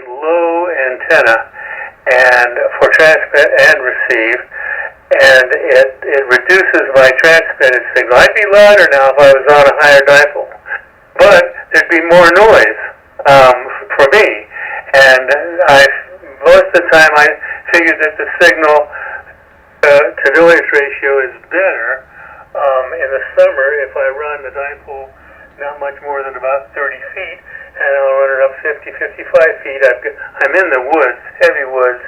low antenna and for transmit and receive, and it reduces my transmitted signal. I'd be louder now if I was on a higher dipole, but there'd be more noise for me. And most of the time I figured that the signal to noise ratio is better in the summer if I run the dipole not much more than about 30 feet, and I'll run it up 50, 55 feet. I'm in the woods, heavy woods.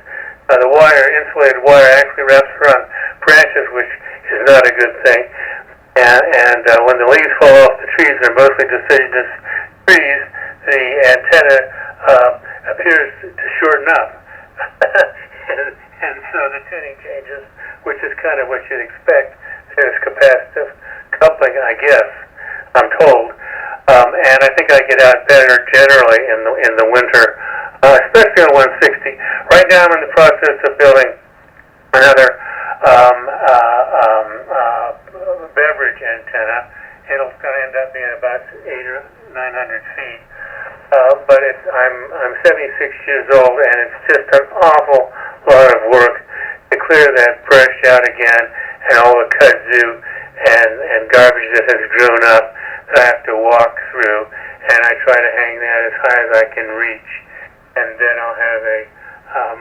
The insulated wire actually wraps around branches, which is not a good thing. And when the leaves fall off the trees, they're mostly deciduous trees, the antenna appears to shorten up. and so the tuning changes, which is kind of what you'd expect. There's capacitive coupling, I guess, I'm told. And I think I get out better generally in the winter, especially on 160. Right now I'm in the process of building another beverage antenna. It'll end up being about 800 or 900 feet. But I'm 76 years old, and it's just an awful lot of work to clear that brush out again, and all the kudzu and garbage that has grown up that I have to walk through. And I try to hang that as high as I can reach, and then I'll have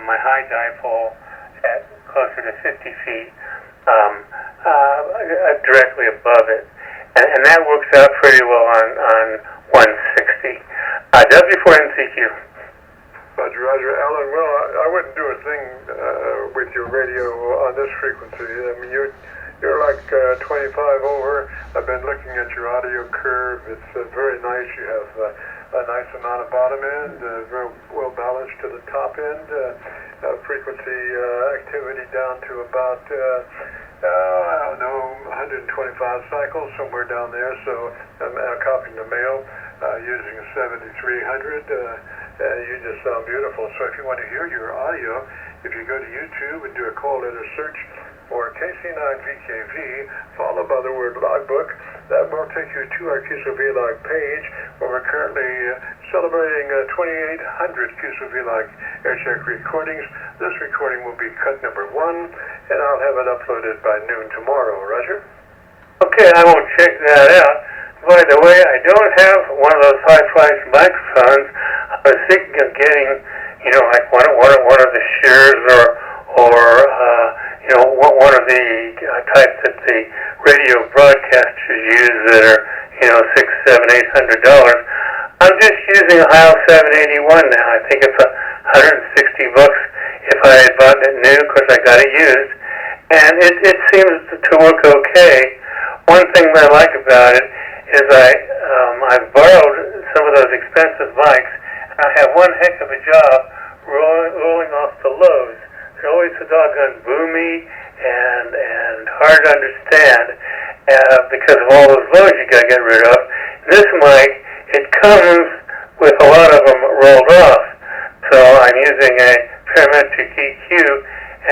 my high dipole at closer to 50 feet directly above it, and that works out pretty well on 160. W4NCQ. Roger. Alan, well, I wouldn't do a thing with your radio on this frequency. I mean, you're like 25 over. I've been looking at your audio curve. It's very nice. You have a nice amount of bottom end, very well balanced to the top end. Frequency activity down to about, I don't know, 125 cycles, somewhere down there. So I'm copying the mail using a 7300. You just sound beautiful. So if you want to hear your audio, if you go to YouTube and do a call letter search for KC9VKV, followed by the word logbook, that will take you to our QSO-V-Log page, where we're currently celebrating 2,800 QSO-V-Log aircheck recordings. This recording will be cut number 1, and I'll have it uploaded by noon tomorrow. Roger? Okay, I will check that out. By the way, I don't have one of those high-priced microphones. I was thinking of getting, like one of the Shears or one of the types that the radio broadcasters use that are, $600, $700, $800. I'm just using a Heil 781 now. I think it's $160 if I had bought it new. Of course, I got it used, and it seems to work okay. One thing that I like about it is I've borrowed some of those expensive mics, and I have one heck of a job rolling off the lows. They're always so doggone boomy and hard to understand because of all those lows you got to get rid of. This mic, it comes with a lot of them rolled off. So I'm using a parametric EQ,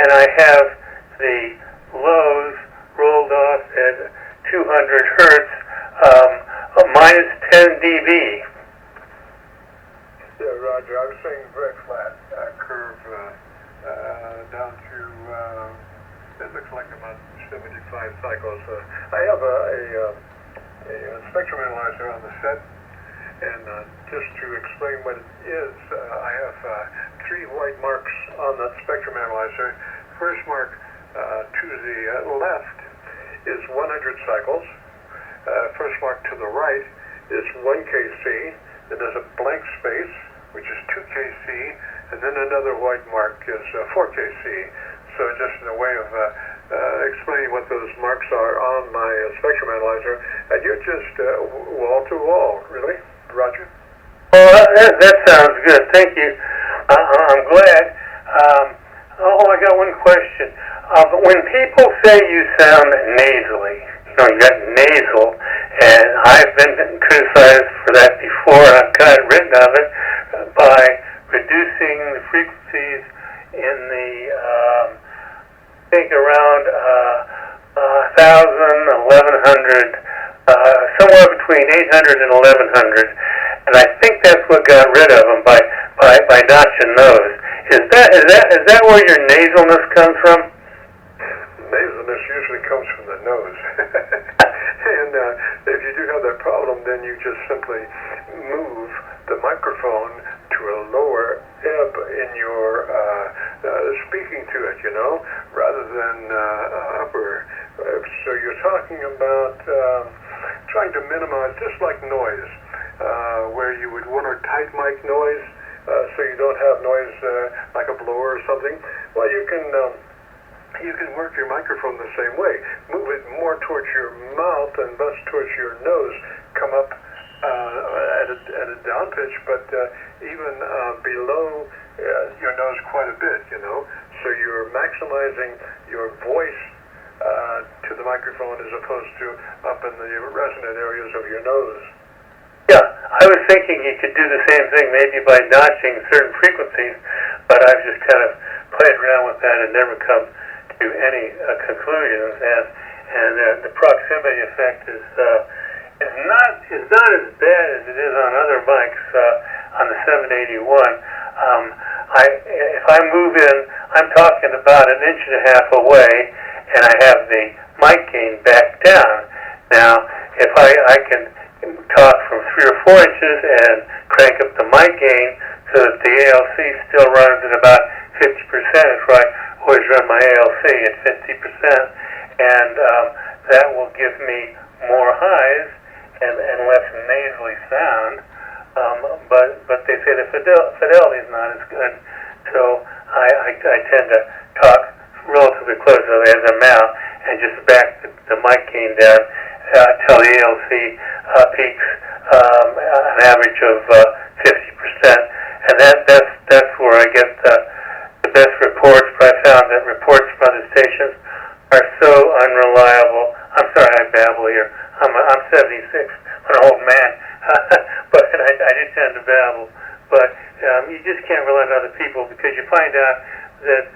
and I have the lows rolled off at 200 hertz, minus 10 dB. Yeah, Roger. I was saying very flat curve down to, it looks like about 75 cycles. I have a spectrum analyzer on the set, and just to explain what it is, I have 3 white marks on that spectrum analyzer. First mark to the left is 100 cycles. First mark to the right is 1 kc. Then there's a blank space, which is 2 kc, and then another white mark is 4 kc. So just in a way of explaining what those marks are on my spectrum analyzer, and you're just wall to wall, really, Roger? Well, that sounds good. Thank you. I'm glad. I got one question. When people say you sound nasally, you got nasal, and I've been criticized for that before, and I've got written of it by reducing the frequencies in the, I think around 1,000, 1,100, somewhere between 800 and 1,100, and I think that's what got rid of them by my notching nose. Is that where your nasalness comes from? Nasalness usually comes from the nose. And if you do have that problem, then you just simply move the microphone to a lower ebb in your speaking to it, rather than upper. So you're talking about trying to minimize, just like noise, where you would want a tight mic noise, so you don't have noise like a blower or something. Well, you can work your microphone the same way. Move it more towards your mouth and thus towards your nose. Come up at a down pitch, but even below your nose quite a bit, So you're maximizing your voice to the microphone as opposed to up in the resonant areas of your nose. Yeah, I was thinking you could do the same thing maybe by notching certain frequencies, but I've just kind of played around with that and never come to any conclusions. And the proximity effect is not as bad as it is on other mics on the 781. If I move in, I'm talking about 1.5 inches away, and I have the mic gain back down. Now, if I can talk from 3 or 4 inches and crank up the mic gain so that the ALC still runs at about 50%, if I always run my ALC at 50%, and that will give me more highs and less nasally sound. But they say the fidelity is not as good, so I tend to talk relatively close to the mouth and just back the mic gain down till the ALC peaks an average of 50%, and that's where I get the best reports. But I found that reports from other stations are so unreliable. I'm sorry, I babble here. I'm 76. I'm an old man, but I do tend to babble. But you just can't rely on other people, because you find out that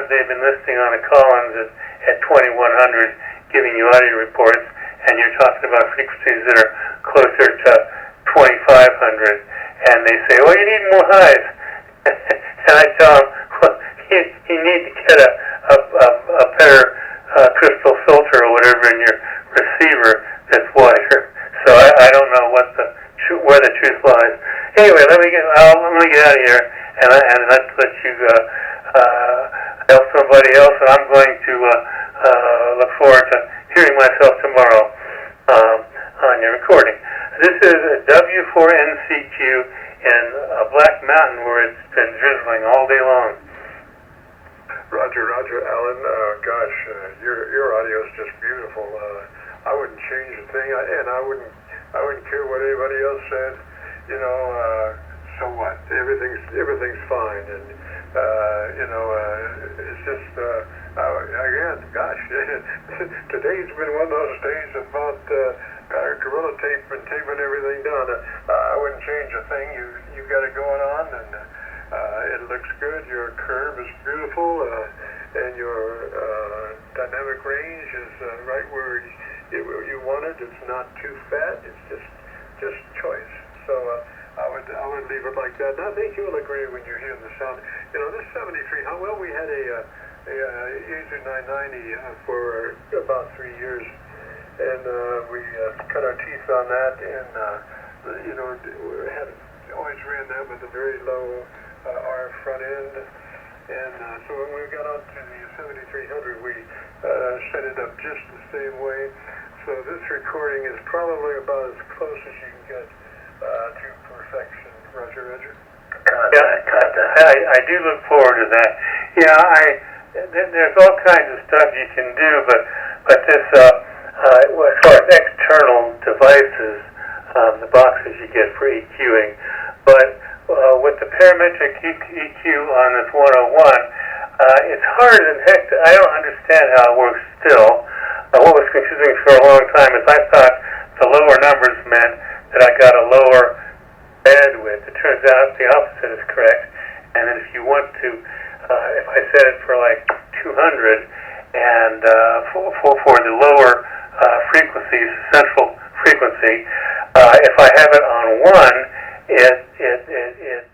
they've been listening on the Collins at 2100, giving you audio reports, and you're talking about frequencies that are closer to 2500, and they say, well, you need more highs. And I tell them, well, you need to get a better crystal filter or whatever in your receiver that's wider. So I don't know where the truth lies. Anyway, let me get out of here and let you help somebody else. And I'm going to look forward to hearing myself tomorrow on your recording. This is W4NCQ in Black Mountain, where it's been drizzling all day long. Roger, Alan. Gosh, your audio is just beautiful. I wouldn't change a thing, and I wouldn't care what anybody else said. So what? Everything's fine, and it's just again, gosh, today's been one of those days about Gorilla Tape and taping everything down. I wouldn't change a thing. You got it going on, and it looks good. Your curve is beautiful, and your dynamic range is right where you want it. It's not too fat. It's just choice. So I would leave it like that. And I think you'll agree when you hear the sound. This 73. Well, we had a Yaesu 990 for about 3 years, and we cut our teeth on that, and always ran that with a very low RF front end. And so when we got on to the 7300, we set it up just the same way. So this recording is probably about as close as you can get to perfection. Roger. Yeah, I do look forward to that. Yeah, there's all kinds of stuff you can do, but this as far as external devices, the boxes you get for EQing, but with the parametric EQ on this 101, it's hard as heck. I don't understand how it works still. What was confusing for a long time is I thought the lower numbers meant that I got a lower bandwidth. It turns out the opposite is correct. And then if you want to, if I set it for like 200, and for the lower frequencies, central frequency, if I have it on 1, it